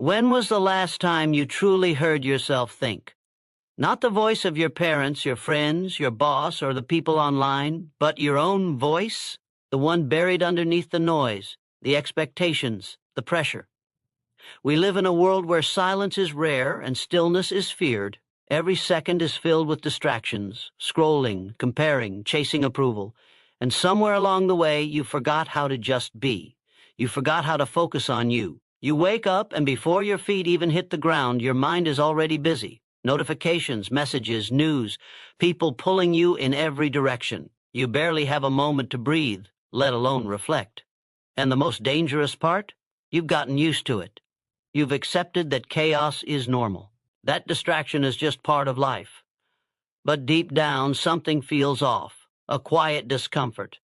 When was the last time you truly heard yourself think? Not the voice of your parents, your friends, your boss, or the people online, but your own voice, the one buried underneath the noise, the expectations, the pressure. We live in a world where silence is rare and stillness is feared. Every second is filled with distractions, scrolling, comparing, chasing approval. And somewhere along the way, you forgot how to just be. You forgot how to focus on you. You wake up, and before your feet even hit the ground, your mind is already busy. Notifications, messages, news, people pulling you in every direction. You barely have a moment to breathe, let alone reflect. And the most dangerous part? You've gotten used to it. You've accepted that chaos is normal. That distraction is just part of life. But deep down, something feels off, a quiet discomfort,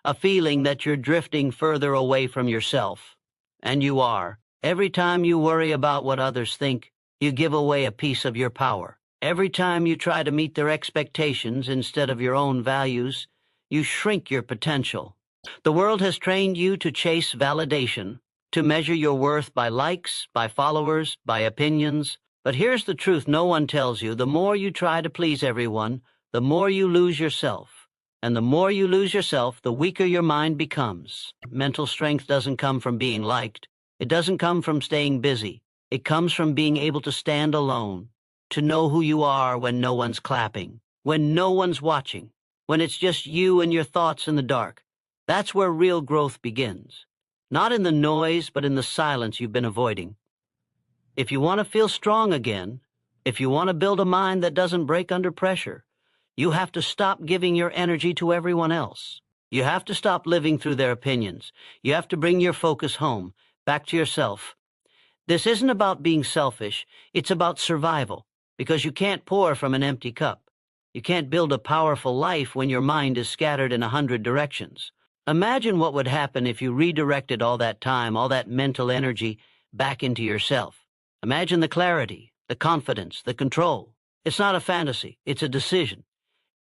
a feeling that you're drifting further away from yourself. And you are. Every time you worry about what others think, you give away a piece of your power. Every time you try to meet their expectations instead of your own values, you shrink your potential. The world has trained you to chase validation, to measure your worth by likes, by followers, by opinions. But here's the truth no one tells you. The more you try to please everyone, the more you lose yourself. And the more you lose yourself, the weaker your mind becomes. Mental strength doesn't come from being liked. It doesn't come from staying busy. It comes from being able to stand alone, to know who you are when no one's clapping, when no one's watching, when it's just you and your thoughts in the dark. That's where real growth begins. Not in the noise, but in the silence you've been avoiding. If you want to feel strong again, if you want to build a mind that doesn't break under pressure, you have to stop giving your energy to everyone else. You have to stop living through their opinions. You have to bring your focus home, back to yourself. This isn't about being selfish. It's about survival, because you can't pour from an empty cup. You can't build a powerful life when your mind is scattered in 100 directions. Imagine what would happen if you redirected all that time, all that mental energy, back into yourself. Imagine the clarity, the confidence, the control. It's not a fantasy, it's a decision.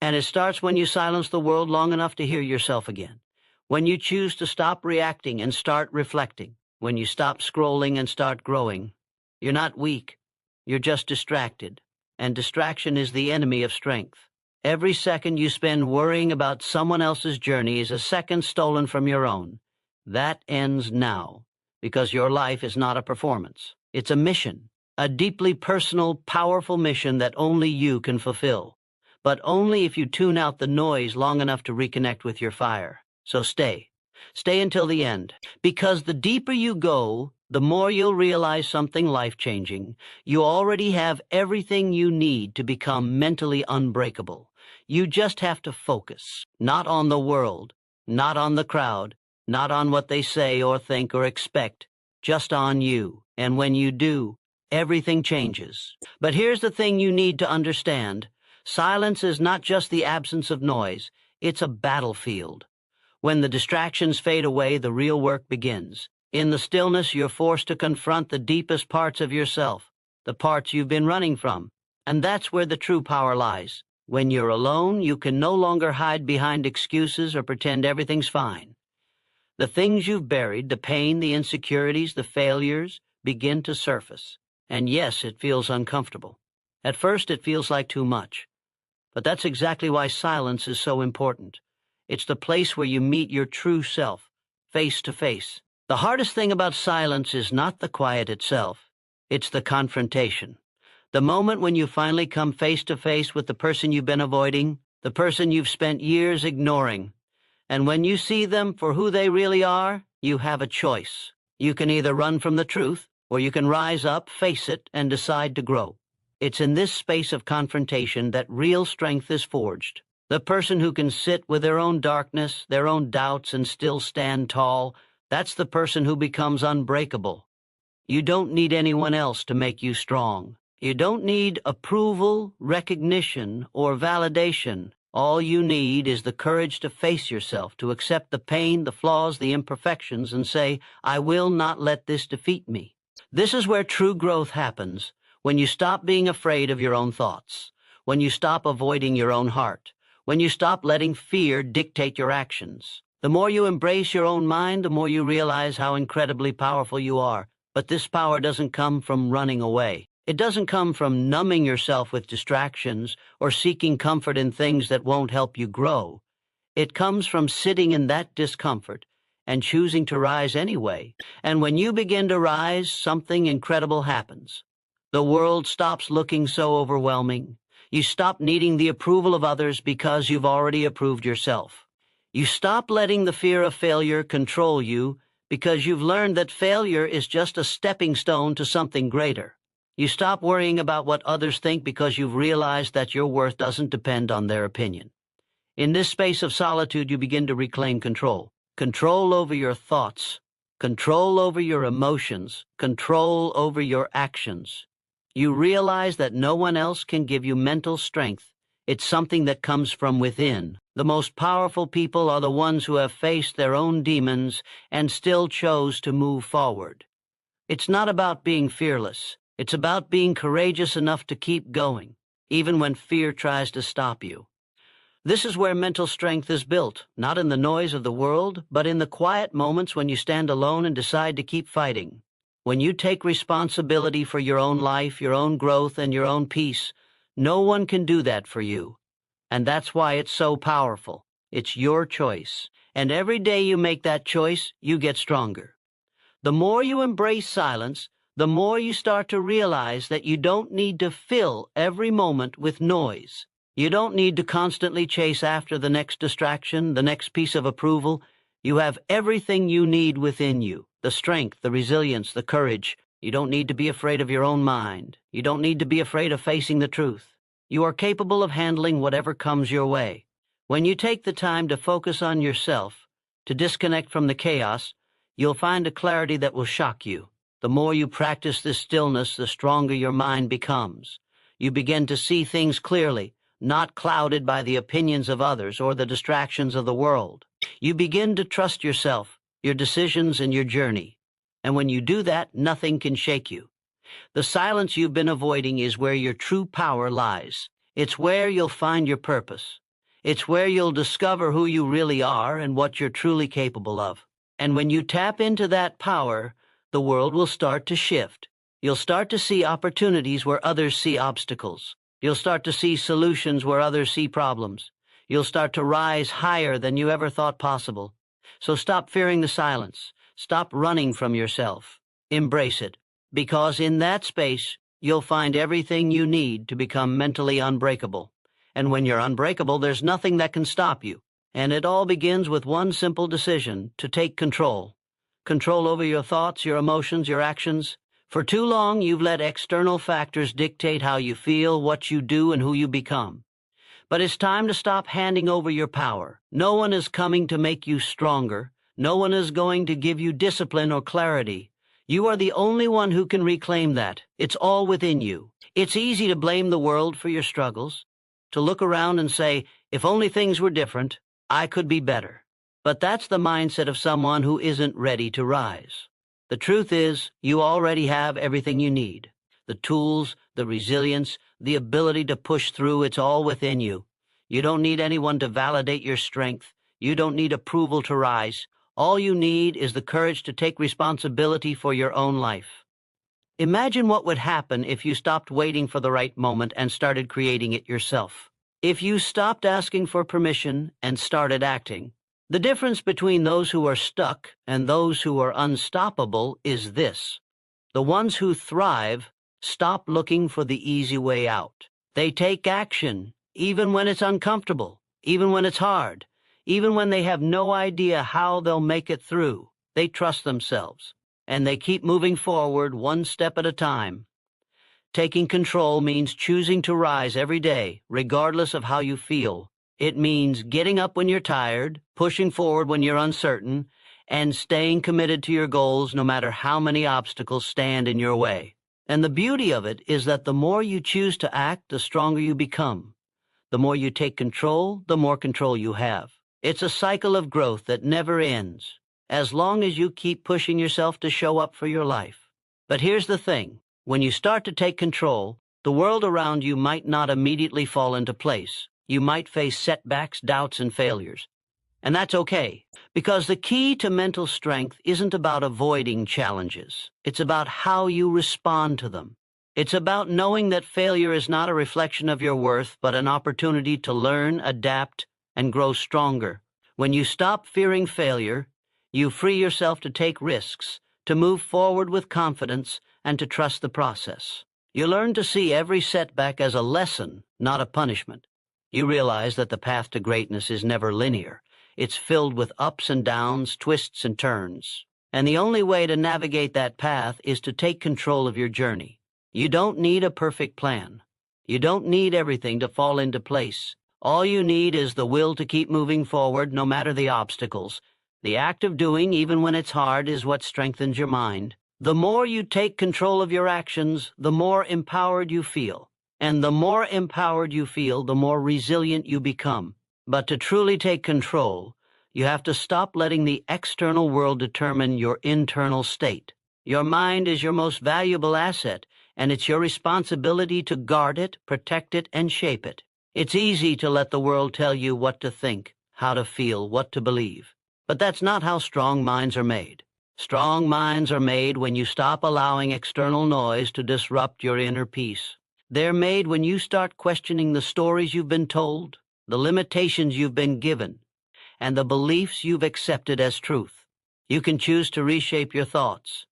And it starts when you silence the world long enough to hear yourself again. When you choose to stop reacting and start reflecting. When you stop scrolling and start growing. You're not weak, you're just distracted. And distraction is the enemy of strength. Every second you spend worrying about someone else's journey is a second stolen from your own. That ends now, because your life is not a performance. It's a mission, a deeply personal, powerful mission that only you can fulfill. But only if you tune out the noise long enough to reconnect with your fire. So stay. Stay until the end, because the deeper you go, the more you'll realize something life-changing. You already have everything you need to become mentally unbreakable. You just have to focus, not on the world, not on the crowd, not on what they say or think or expect, just on you. And when you do, everything changes. But here's the thing you need to understand. Silence is not just the absence of noise, it's a battlefield. When the distractions fade away, the real work begins. In the stillness, you're forced to confront the deepest parts of yourself, the parts you've been running from. And that's where the true power lies. When you're alone, you can no longer hide behind excuses or pretend everything's fine. The things you've buried, the pain, the insecurities, the failures, begin to surface. And yes, it feels uncomfortable. At first, it feels like too much. But that's exactly why silence is so important. It's the place where you meet your true self, face to face. The hardest thing about silence is not the quiet itself. It's the confrontation. The moment when you finally come face to face with the person you've been avoiding, the person you've spent years ignoring. And when you see them for who they really are, you have a choice. You can either run from the truth, or you can rise up, face it, and decide to grow. It's in this space of confrontation that real strength is forged. The person who can sit with their own darkness, their own doubts, and still stand tall, that's the person who becomes unbreakable. You don't need anyone else to make you strong. You don't need approval, recognition, or validation. All you need is the courage to face yourself, to accept the pain, the flaws, the imperfections, and say, I will not let this defeat me. This is where true growth happens, when you stop being afraid of your own thoughts, when you stop avoiding your own heart, when you stop letting fear dictate your actions. The more you embrace your own mind, the more you realize how incredibly powerful you are. But this power doesn't come from running away. It doesn't come from numbing yourself with distractions or seeking comfort in things that won't help you grow. It comes from sitting in that discomfort and choosing to rise anyway. And when you begin to rise, something incredible happens. The world stops looking so overwhelming. You stop needing the approval of others because you've already approved yourself. You stop letting the fear of failure control you because you've learned that failure is just a stepping stone to something greater. You stop worrying about what others think because you've realized that your worth doesn't depend on their opinion. In this space of solitude, you begin to reclaim control. Control over your thoughts, control over your emotions, control over your actions. You realize that no one else can give you mental strength. It's something that comes from within. The most powerful people are the ones who have faced their own demons and still chose to move forward. It's not about being fearless. It's about being courageous enough to keep going, even when fear tries to stop you. This is where mental strength is built, not in the noise of the world, but in the quiet moments when you stand alone and decide to keep fighting. When you take responsibility for your own life, your own growth, and your own peace, no one can do that for you. And that's why it's so powerful. It's your choice. And every day you make that choice, you get stronger. The more you embrace silence, the more you start to realize that you don't need to fill every moment with noise. You don't need to constantly chase after the next distraction, the next piece of approval. You have everything you need within you. The strength, the resilience, the courage. You don't need to be afraid of your own mind. You don't need to be afraid of facing the truth. You are capable of handling whatever comes your way. When you take the time to focus on yourself, to disconnect from the chaos, you'll find a clarity that will shock you. The more you practice this stillness, the stronger your mind becomes. You begin to see things clearly, not clouded by the opinions of others or the distractions of the world. You begin to trust yourself, your decisions, and your journey. And when you do that, nothing can shake you. The silence you've been avoiding is where your true power lies. It's where you'll find your purpose. It's where you'll discover who you really are and what you're truly capable of. And when you tap into that power, the world will start to shift. You'll start to see opportunities where others see obstacles. You'll start to see solutions where others see problems. You'll start to rise higher than you ever thought possible. So stop fearing the silence. Stop running from yourself. Embrace it. Because in that space, you'll find everything you need to become mentally unbreakable. And when you're unbreakable, there's nothing that can stop you. And it all begins with one simple decision: to take control. Control over your thoughts, your emotions, your actions. For too long, you've let external factors dictate how you feel, what you do, and who you become. But it's time to stop handing over your power. No one is coming to make you stronger. No one is going to give you discipline or clarity. You are the only one who can reclaim that. It's all within you. It's easy to blame the world for your struggles, to look around and say, if only things were different, I could be better. But that's the mindset of someone who isn't ready to rise. The truth is, you already have everything you need. The tools, the resilience, the ability to push through, it's all within you. You don't need anyone to validate your strength. You don't need approval to rise. All you need is the courage to take responsibility for your own life. Imagine what would happen if you stopped waiting for the right moment and started creating it yourself. If you stopped asking for permission and started acting. The difference between those who are stuck and those who are unstoppable is this. The ones who thrive stop looking for the easy way out. They take action, even when it's uncomfortable, even when it's hard, even when they have no idea how they'll make it through. They trust themselves, and they keep moving forward one step at a time. Taking control means choosing to rise every day, regardless of how you feel. It means getting up when you're tired, pushing forward when you're uncertain, and staying committed to your goals no matter how many obstacles stand in your way. And the beauty of it is that the more you choose to act, the stronger you become. The more you take control, the more control you have. It's a cycle of growth that never ends, as long as you keep pushing yourself to show up for your life. But here's the thing. When you start to take control, the world around you might not immediately fall into place. You might face setbacks, doubts, and failures. And that's okay, because the key to mental strength isn't about avoiding challenges. It's about how you respond to them. It's about knowing that failure is not a reflection of your worth, but an opportunity to learn, adapt, and grow stronger. When you stop fearing failure, you free yourself to take risks, to move forward with confidence, and to trust the process. You learn to see every setback as a lesson, not a punishment. You realize that the path to greatness is never linear. It's filled with ups and downs, twists and turns. And the only way to navigate that path is to take control of your journey. You don't need a perfect plan. You don't need everything to fall into place. All you need is the will to keep moving forward no matter the obstacles. The act of doing, even when it's hard, is what strengthens your mind. The more you take control of your actions, the more empowered you feel. And the more empowered you feel, the more resilient you become. But to truly take control, you have to stop letting the external world determine your internal state. Your mind is your most valuable asset, and it's your responsibility to guard it, protect it, and shape it. It's easy to let the world tell you what to think, how to feel, what to believe. But that's not how strong minds are made. Strong minds are made when you stop allowing external noise to disrupt your inner peace. They're made when you start questioning the stories you've been told, the limitations you've been given, and the beliefs you've accepted as truth. You can choose to reshape your thoughts.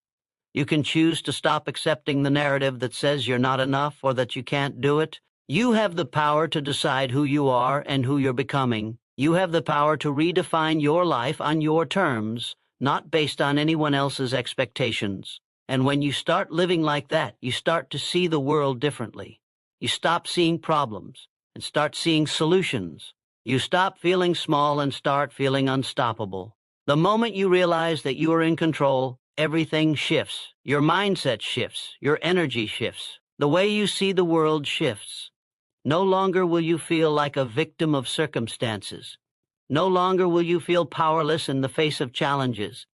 You can choose to stop accepting the narrative that says you're not enough or that you can't do it. You have the power to decide who you are and who you're becoming. You have the power to redefine your life on your terms, not based on anyone else's expectations. And when you start living like that, you start to see the world differently. You stop seeing problems and start seeing solutions. You stop feeling small and start feeling unstoppable. The moment you realize that you are in control, everything shifts. Your mindset shifts. Your energy shifts. The way you see the world shifts. No longer will you feel like a victim of circumstances. No longer will you feel powerless in the face of challenges.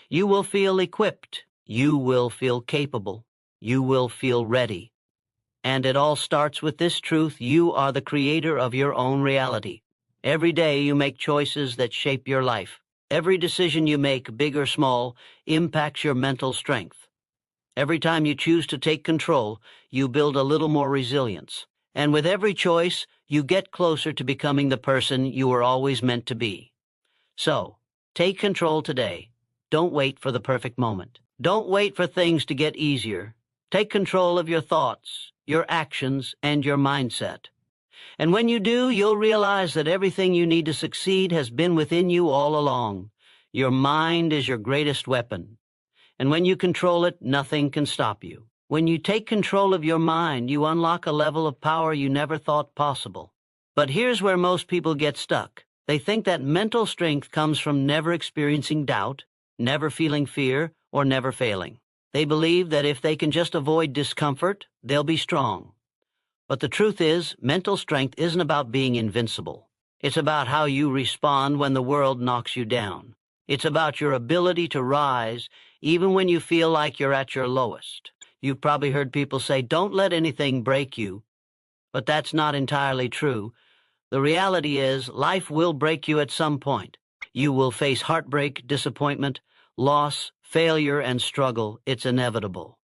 You will feel equipped. You will feel capable. You will feel ready. And it all starts with this truth: you are the creator of your own reality. Every day you make choices that shape your life. Every decision you make, big or small, impacts your mental strength. Every time you choose to take control, you build a little more resilience. And with every choice, you get closer to becoming the person you were always meant to be. So, take control today. Don't wait for the perfect moment. Don't wait for things to get easier. Take control of your thoughts, your actions, and your mindset. And when you do, you'll realize that everything you need to succeed has been within you all along. Your mind is your greatest weapon. And when you control it, nothing can stop you. When you take control of your mind, you unlock a level of power you never thought possible. But here's where most people get stuck. They think that mental strength comes from never experiencing doubt, never feeling fear, or never failing. They believe that if they can just avoid discomfort, they'll be strong. But the truth is, mental strength isn't about being invincible. It's about how you respond when the world knocks you down. It's about your ability to rise even when you feel like you're at your lowest. You've probably heard people say, "Don't let anything break you." But that's not entirely true. The reality is, life will break you at some point. You will face heartbreak, disappointment, loss, failure, and struggle. It's inevitable.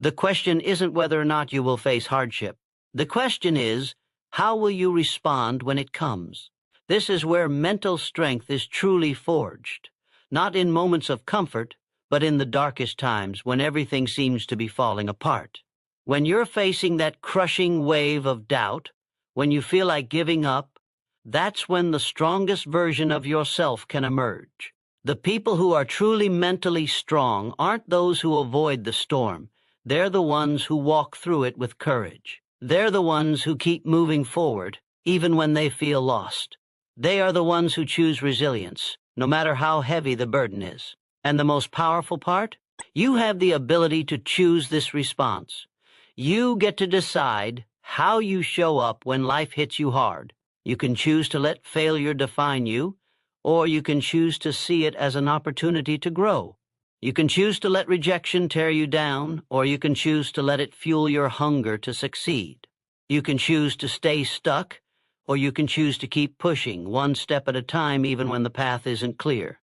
The question isn't whether or not you will face hardship. The question is, how will you respond when it comes? This is where mental strength is truly forged, not in moments of comfort, but in the darkest times when everything seems to be falling apart. When you're facing that crushing wave of doubt, when you feel like giving up, that's when the strongest version of yourself can emerge. The people who are truly mentally strong aren't those who avoid the storm. They're the ones who walk through it with courage. They're the ones who keep moving forward, even when they feel lost. They are the ones who choose resilience, no matter how heavy the burden is. And the most powerful part? You have the ability to choose this response. You get to decide how you show up when life hits you hard. You can choose to let failure define you, or you can choose to see it as an opportunity to grow. You can choose to let rejection tear you down, or you can choose to let it fuel your hunger to succeed. You can choose to stay stuck, or you can choose to keep pushing one step at a time even when the path isn't clear.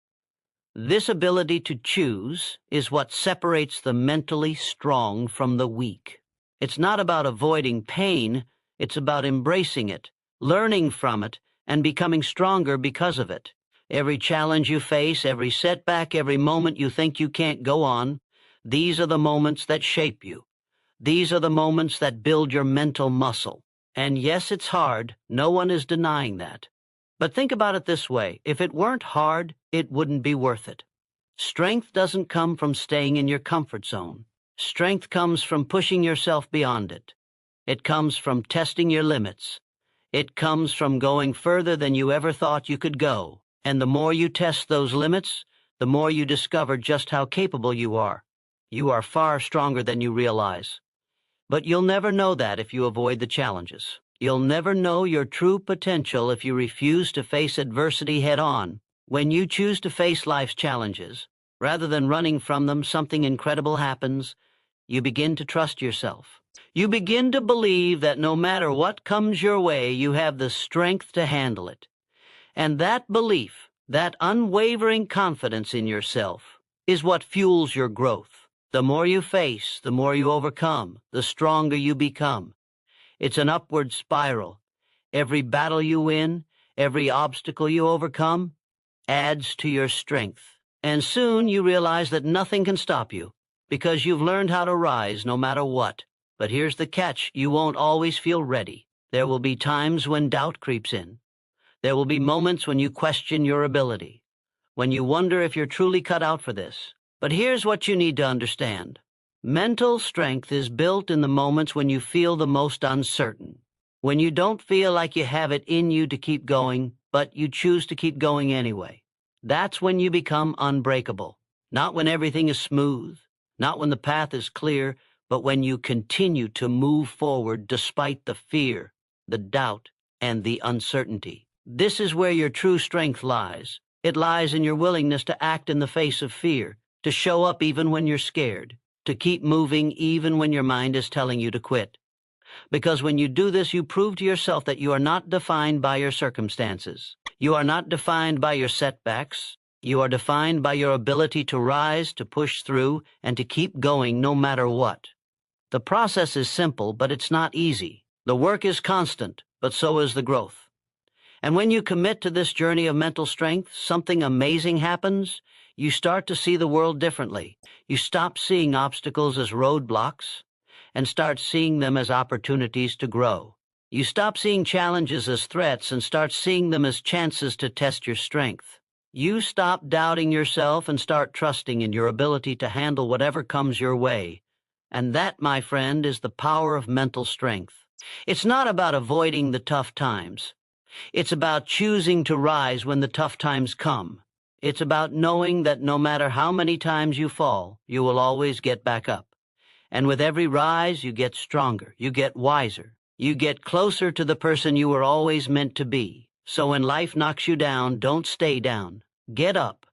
This ability to choose is what separates the mentally strong from the weak. It's not about avoiding pain, it's about embracing it, learning from it, and becoming stronger because of it. Every challenge you face, every setback, every moment you think you can't go on, these are the moments that shape you. These are the moments that build your mental muscle. And yes, it's hard. No one is denying that. But think about it this way. If it weren't hard, it wouldn't be worth it. Strength doesn't come from staying in your comfort zone. Strength comes from pushing yourself beyond it. It comes from testing your limits. It comes from going further than you ever thought you could go. And the more you test those limits, the more you discover just how capable you are. You are far stronger than you realize. But you'll never know that if you avoid the challenges. You'll never know your true potential if you refuse to face adversity head-on. When you choose to face life's challenges, rather than running from them, something incredible happens. You begin to trust yourself. You begin to believe that no matter what comes your way, you have the strength to handle it. And that belief, that unwavering confidence in yourself, is what fuels your growth. The more you face, the more you overcome, the stronger you become. It's an upward spiral. Every battle you win, every obstacle you overcome, adds to your strength. And soon you realize that nothing can stop you, because you've learned how to rise no matter what. But here's the catch: you won't always feel ready. There will be times when doubt creeps in. There will be moments when you question your ability, when you wonder if you're truly cut out for this. But here's what you need to understand. Mental strength is built in the moments when you feel the most uncertain, when you don't feel like you have it in you to keep going, but you choose to keep going anyway. That's when you become unbreakable. Not when everything is smooth, not when the path is clear, but when you continue to move forward despite the fear, the doubt, and the uncertainty. This is where your true strength lies. It lies in your willingness to act in the face of fear, to show up even when you're scared, to keep moving even when your mind is telling you to quit. Because when you do this, you prove to yourself that you are not defined by your circumstances. You are not defined by your setbacks. You are defined by your ability to rise, to push through, and to keep going no matter what. The process is simple, but it's not easy. The work is constant, but so is the growth. And when you commit to this journey of mental strength, something amazing happens. You start to see the world differently. You stop seeing obstacles as roadblocks and start seeing them as opportunities to grow. You stop seeing challenges as threats and start seeing them as chances to test your strength. You stop doubting yourself and start trusting in your ability to handle whatever comes your way. And that, my friend, is the power of mental strength. It's not about avoiding the tough times. It's about choosing to rise when the tough times come. It's about knowing that no matter how many times you fall, you will always get back up. And with every rise, you get stronger, you get wiser, you get closer to the person you were always meant to be. So when life knocks you down, don't stay down. Get up.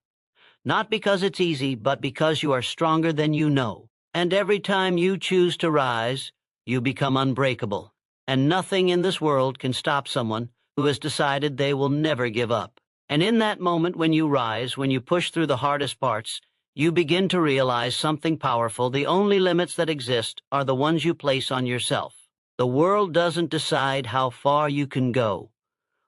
Not because it's easy, but because you are stronger than you know. And every time you choose to rise, you become unbreakable. And nothing in this world can stop someone who has decided they will never give up. And in that moment when you rise, when you push through the hardest parts, you begin to realize something powerful. The only limits that exist are the ones you place on yourself. The world doesn't decide how far you can go.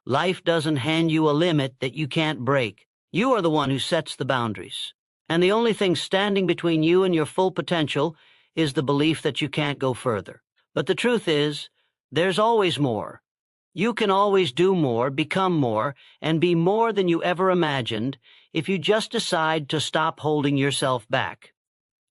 Life doesn't hand you a limit that you can't break. You are the one who sets the boundaries. And the only thing standing between you and your full potential is the belief that you can't go further. But the truth is, there's always more. You can always do more, become more, and be more than you ever imagined if you just decide to stop holding yourself back.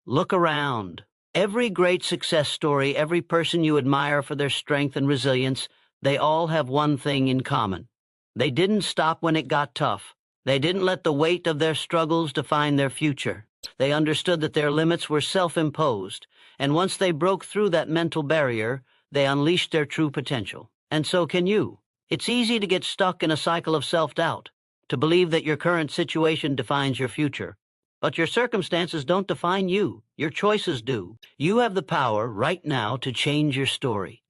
Look around. Every great success story, every person you admire for their strength and resilience, they all have one thing in common. They didn't stop when it got tough. They didn't let the weight of their struggles define their future. They understood that their limits were self-imposed, and once they broke through that mental barrier, they unleashed their true potential. And so can you. It's easy to get stuck in a cycle of self-doubt, to believe that your current situation defines your future. But your circumstances don't define you. Your choices do. You have the power right now to change your story.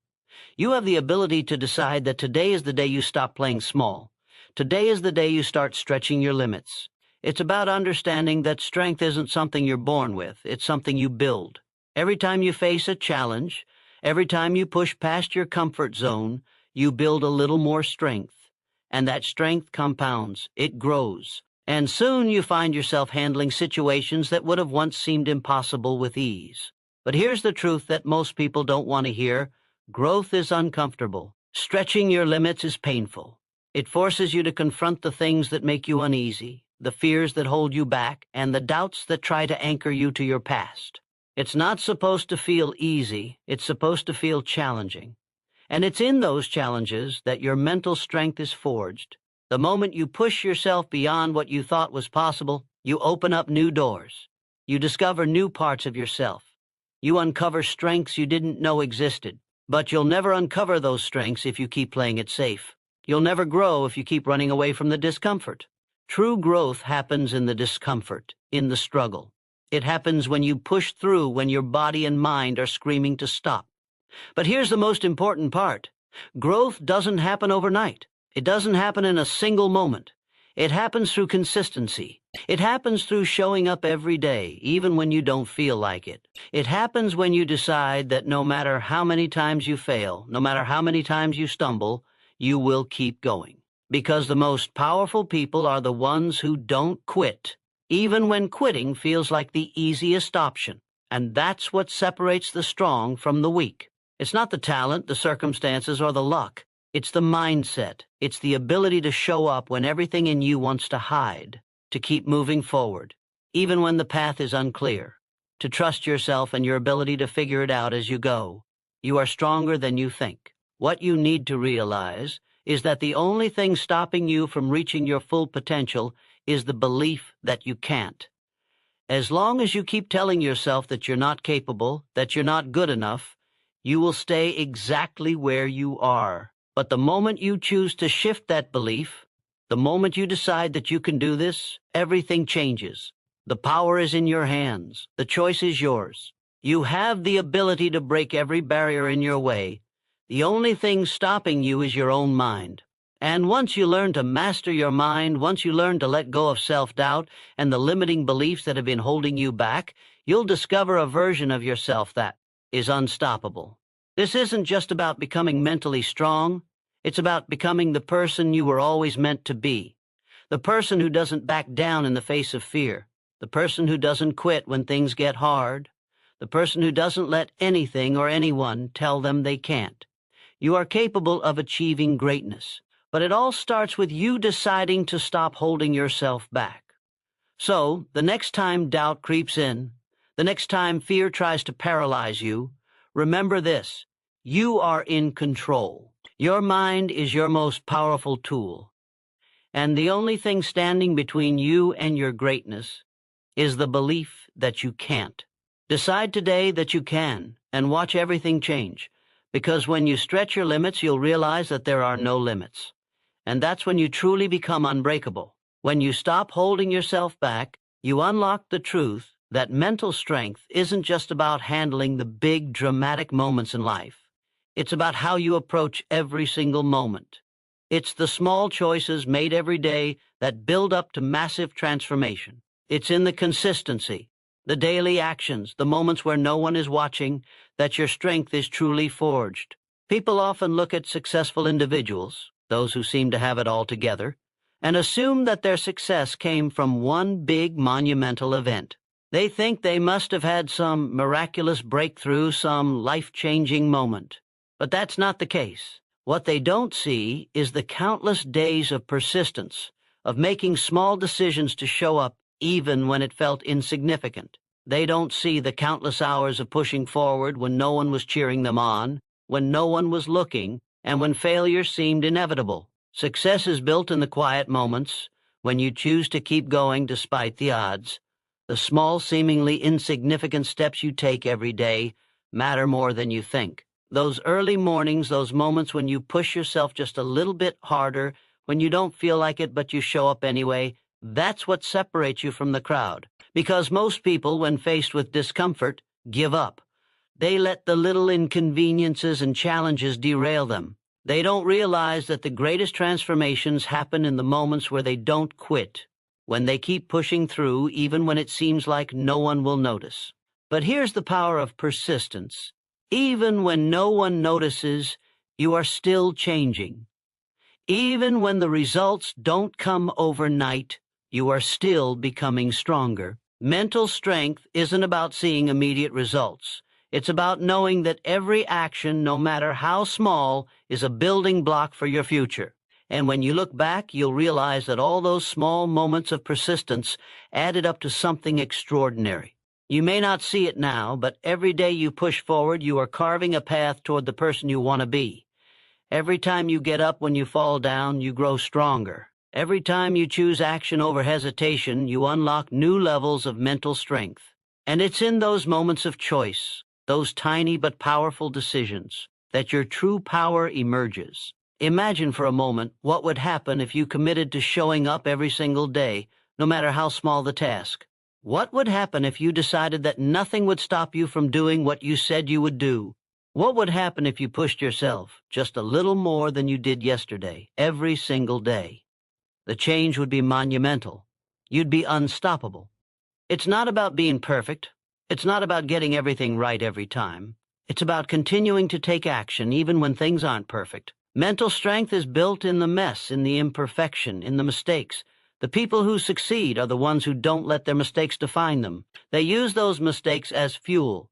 You have the ability to decide that today is the day you stop playing small. Today is the day you start stretching your limits. It's about understanding that strength isn't something you're born with, it's something you build. Every time you face a challenge, every time you push past your comfort zone, you build a little more strength. And that strength compounds, it grows. And soon you find yourself handling situations that would have once seemed impossible with ease. But here's the truth that most people don't want to hear. Growth is uncomfortable. Stretching your limits is painful. It forces you to confront the things that make you uneasy, the fears that hold you back, and the doubts that try to anchor you to your past. It's not supposed to feel easy. It's supposed to feel challenging. And it's in those challenges that your mental strength is forged. The moment you push yourself beyond what you thought was possible, you open up new doors. You discover new parts of yourself. You uncover strengths you didn't know existed. But you'll never uncover those strengths if you keep playing it safe. You'll never grow if you keep running away from the discomfort. True growth happens in the discomfort, in the struggle. It happens when you push through when your body and mind are screaming to stop. But here's the most important part. Growth doesn't happen overnight. It doesn't happen in a single moment. It happens through consistency. It happens through showing up every day, even when you don't feel like it. It happens when you decide that no matter how many times you fail, no matter how many times you stumble, you will keep going. Because the most powerful people are the ones who don't quit, even when quitting feels like the easiest option. And that's what separates the strong from the weak. It's not the talent, the circumstances, or the luck. It's the mindset. It's the ability to show up when everything in you wants to hide, to keep moving forward, even when the path is unclear, to trust yourself and your ability to figure it out as you go. You are stronger than you think. What you need to realize is that the only thing stopping you from reaching your full potential is the belief that you can't. As long as you keep telling yourself that you're not capable, that you're not good enough, you will stay exactly where you are. But the moment you choose to shift that belief, the moment you decide that you can do this, everything changes. The power is in your hands. The choice is yours. You have the ability to break every barrier in your way. The only thing stopping you is your own mind. And once you learn to master your mind, once you learn to let go of self-doubt and the limiting beliefs that have been holding you back, you'll discover a version of yourself that is unstoppable. This isn't just about becoming mentally strong. It's about becoming the person you were always meant to be. The person who doesn't back down in the face of fear. The person who doesn't quit when things get hard. The person who doesn't let anything or anyone tell them they can't. You are capable of achieving greatness. But it all starts with you deciding to stop holding yourself back. So, the next time doubt creeps in, the next time fear tries to paralyze you, remember this: you are in control. Your mind is your most powerful tool. And the only thing standing between you and your greatness is the belief that you can't. Decide today that you can, and watch everything change. Because when you stretch your limits, you'll realize that there are no limits. And that's when you truly become unbreakable. When you stop holding yourself back, you unlock the truth that mental strength isn't just about handling the big, dramatic moments in life. It's about how you approach every single moment. It's the small choices made every day that build up to massive transformation. It's in the consistency, the daily actions, the moments where no one is watching, that your strength is truly forged. People often look at successful individuals, those who seem to have it all together, and assume that their success came from one big monumental event. They think they must have had some miraculous breakthrough, some life-changing moment. But that's not the case. What they don't see is the countless days of persistence, of making small decisions to show up even when it felt insignificant. They don't see the countless hours of pushing forward when no one was cheering them on, when no one was looking, and when failure seemed inevitable. Success is built in the quiet moments, when you choose to keep going despite the odds. The small, seemingly insignificant steps you take every day matter more than you think. Those early mornings, those moments when you push yourself just a little bit harder, when you don't feel like it but you show up anyway, that's what separates you from the crowd. Because most people, when faced with discomfort, give up. They let the little inconveniences and challenges derail them. They don't realize that the greatest transformations happen in the moments where they don't quit, when they keep pushing through even when it seems like no one will notice. But here's the power of persistence. Even when no one notices, you are still changing. Even when the results don't come overnight, you are still becoming stronger. Mental strength isn't about seeing immediate results. It's about knowing that every action, no matter how small, is a building block for your future. And when you look back, you'll realize that all those small moments of persistence added up to something extraordinary. You may not see it now, but every day you push forward, you are carving a path toward the person you want to be. Every time you get up when you fall down, you grow stronger. Every time you choose action over hesitation, you unlock new levels of mental strength. And it's in those moments of choice, those tiny but powerful decisions, that your true power emerges. Imagine for a moment what would happen if you committed to showing up every single day, no matter how small the task. What would happen if you decided that nothing would stop you from doing what you said you would do? What would happen if you pushed yourself just a little more than you did yesterday, every single day? The change would be monumental. You'd be unstoppable. It's not about being perfect. It's not about getting everything right every time. It's about continuing to take action even when things aren't perfect. Mental strength is built in the mess, in the imperfection, in the mistakes. The people who succeed are the ones who don't let their mistakes define them. They use those mistakes as fuel.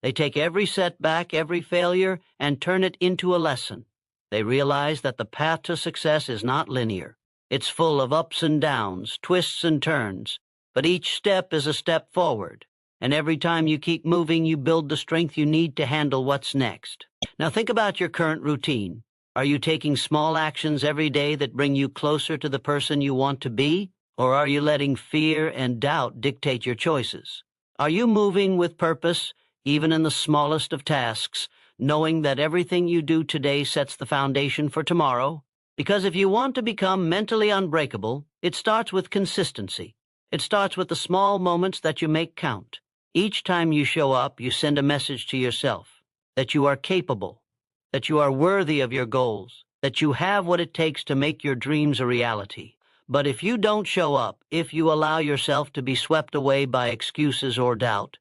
They take every setback, every failure, and turn it into a lesson. They realize that the path to success is not linear. It's full of ups and downs, twists and turns, but each step is a step forward. And every time you keep moving, you build the strength you need to handle what's next. Now think about your current routine. Are you taking small actions every day that bring you closer to the person you want to be? Or are you letting fear and doubt dictate your choices? Are you moving with purpose, even in the smallest of tasks, knowing that everything you do today sets the foundation for tomorrow? Because if you want to become mentally unbreakable, it starts with consistency. It starts with the small moments that you make count. Each time you show up, you send a message to yourself that you are capable, that you are worthy of your goals, that you have what it takes to make your dreams a reality. But if you don't show up, if you allow yourself to be swept away by excuses or doubt,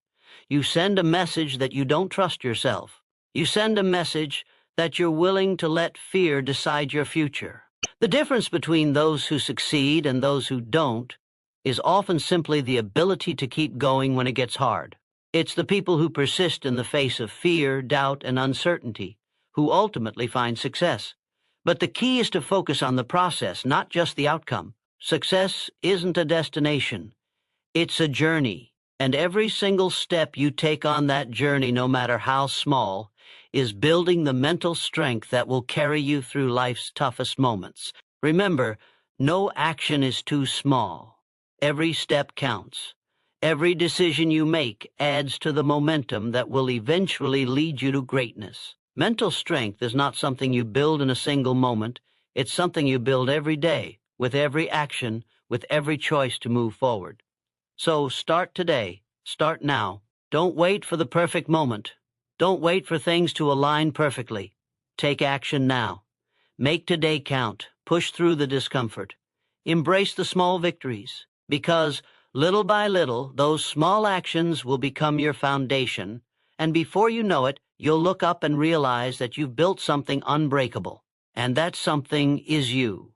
you send a message that you don't trust yourself. You send a message that you're willing to let fear decide your future. The difference between those who succeed and those who don't is often simply the ability to keep going when it gets hard. It's the people who persist in the face of fear, doubt, and uncertainty who ultimately find success. But the key is to focus on the process, not just the outcome. Success isn't a destination. It's a journey. And every single step you take on that journey, no matter how small, is building the mental strength that will carry you through life's toughest moments. Remember, no action is too small. Every step counts. Every decision you make adds to the momentum that will eventually lead you to greatness. Mental strength is not something you build in a single moment. It's something you build every day, with every action, with every choice to move forward. So start today. Start now. Don't wait for the perfect moment. Don't wait for things to align perfectly. Take action now. Make today count. Push through the discomfort. Embrace the small victories, because little by little, those small actions will become your foundation, and before you know it, you'll look up and realize that you've built something unbreakable, and that something is you.